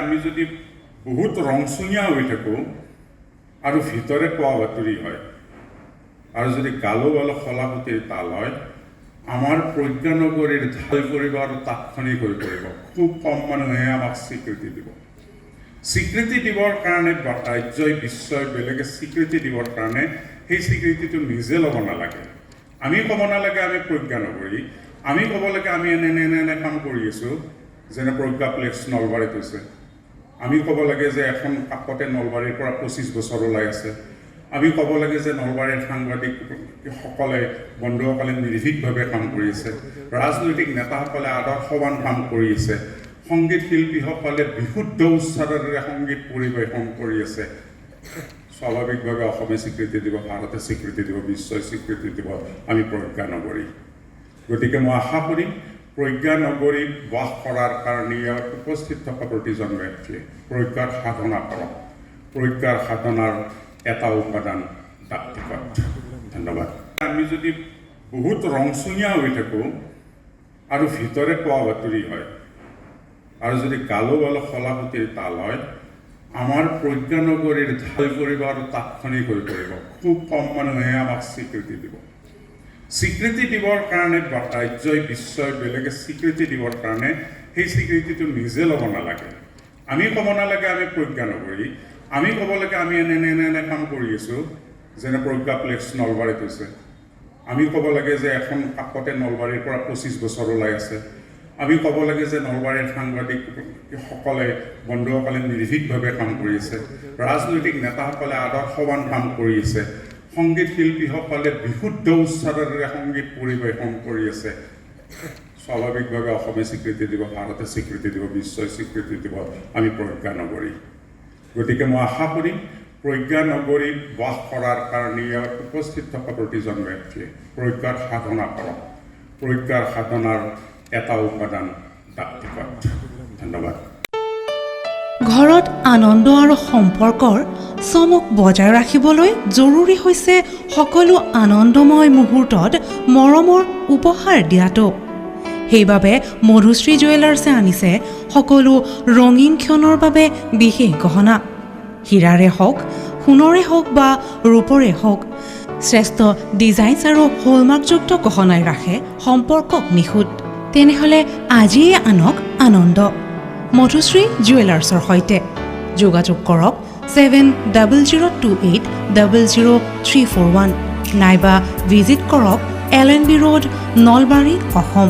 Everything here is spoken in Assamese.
আমি যদি বহুত ৰংচঙীয়া হৈ থাকোঁ আৰু ভিতৰে পোৱা বাতৰি হয় আৰু যদি গালো গালো খলাপতিৰ তাল হয় আমাৰ প্ৰজ্ঞানগৰীৰ ঢাল কৰিব আৰু তাৎক্ষণিক হৈ পৰিব। খুব কম মানুহে আমাক স্বীকৃতি দিব। স্বীকৃতি দিবৰ কাৰণে ৰাজ্যই বিশ্বই বেলেগে স্বীকৃতি দিবৰ কাৰণে সেই স্বীকৃতিটো নিজে ল'ব নালাগে। আমি ক'ব নালাগে আমি প্ৰজ্ঞানগৰী, আমি ক'ব লাগে আমি এনে কাম কৰি আছোঁ, যেনে প্ৰজ্ঞা প্লেক্স নলবাৰীত হৈছে। আমি ক'ব লাগে যে এখন কাষতে নলবাৰীৰ পৰা 25 বছৰ ওলাই আছে। আমি ক'ব লাগে যে নলবাৰীৰ সাংবাদিকসকলে বন্ধুসকলে নিৰ্ভীকভাৱে কাম কৰি আছে, ৰাজনৈতিক নেতাসকলে আদৰ্শৱান কাম কৰি আছে, সংগীত শিল্পীসকলে বিশুদ্ধ উচ্চাৰেৰে সংগীত পৰিৱেশন কৰি আছে। স্বাভাৱিকভাৱে অসমে স্বীকৃতি দিব, ভাৰতে স্বীকৃতি দিব, বিশ্বই স্বীকৃতি দিব আমি প্ৰজ্ঞানগৰী। গতিকে মই আশা কৰিম প্ৰজ্ঞানগৰীত বাস কৰাৰ কাৰণে ইয়াত উপস্থিত থকা প্ৰতিজন ব্যক্তিয়ে প্ৰজ্ঞাৰ সাধনা কৰক। প্ৰজ্ঞাৰ সাধনাৰ এটা উপাদান ব্যক্তিগত। ধন্যবাদ। আমি যদি বহুত ৰংচঙীয়া হৈ থাকোঁ আৰু ভিতৰে পোৱা বাতৰি হয় আৰু যদি গালো গালো খলাপতিৰ তাল হয় আমাৰ প্ৰজ্ঞানগৰীৰ ঢাল কৰিব আৰু তাৎক্ষণিক হৈ পৰিব। খুব কম মানুহে আমাক স্বীকৃতি দিব। স্বীকৃতি দিবৰ কাৰণে ৰাজ্যই বিশ্বই বেলেগে স্বীকৃতি দিবৰ কাৰণে সেই স্বীকৃতিটো নিজে ল'ব নালাগে। আমি ক'ব নালাগে আমি প্ৰজ্ঞানগৰী, আমি ক'ব লাগে আমি এনে কাম কৰি আছোঁ, যেনে প্ৰজ্ঞা প্লেক্স নলবাৰীত হৈছে। আমি ক'ব লাগে যে এখন কাষতে নলবাৰীৰ পৰা 25 বছৰ ওলাই আছে। আমি ক'ব লাগে যে নলবাৰীৰ সাংবাদিকসকলে বন্ধুসকলে নিৰ্ভীকভাৱে কাম কৰি আছে, ৰাজনৈতিক নেতাসকলে আদৰ্শৱান কাম কৰি আছে, সংগীত শিল্পীসকলে বিশুদ্ধ উচ্চাৰেৰে সংগীত পৰিৱেশন কৰি আছে। স্বাভাৱিকভাৱে অসমে স্বীকৃতি দিব, ভাৰতে স্বীকৃতি দিব, বিশ্বই স্বীকৃতি দিব আমি প্ৰজ্ঞানগৰী। গতিকে মই আশা কৰিম প্ৰজ্ঞানগৰীত বাস কৰাৰ কাৰণে ইয়াত উপস্থিত থকা প্ৰতিজন ব্যক্তিয়ে প্ৰজ্ঞাৰ সাধনা কৰক। প্ৰজ্ঞাৰ সাধনাৰ এটা উপাদান ব্যক্তিগত। ধন্যবাদ। ঘৰত আনন্দ আৰু সম্পৰ্কৰ চমক বজাই ৰাখিবলৈ জৰুৰী হৈছে সকলো আনন্দময় মুহূৰ্তত মৰমৰ উপহাৰ দিয়াটো। সেইবাবে মধুশ্ৰী জুৱেলাৰ্ছে আনিছে সকলো ৰঙীন ক্ষণৰ বাবে বিশেষ গহনা। হীৰাৰে হওক, সোণৰে হওক বা ৰূপৰে হওক, শ্ৰেষ্ঠ ডিজাইনছ আৰু হলমাৰ্কযুক্ত গহনাই ৰাখে সম্পৰ্কক নিখুঁত। তেনেহ'লে আজিয়েই আনক আনন্দ মধুশ্ৰী জুৱেলাৰ্ছৰ সৈতে। যোগাযোগ কৰক 7002800341 নাইবা ভিজিট কৰক LNB ৰোড, নলবাৰী, অসম।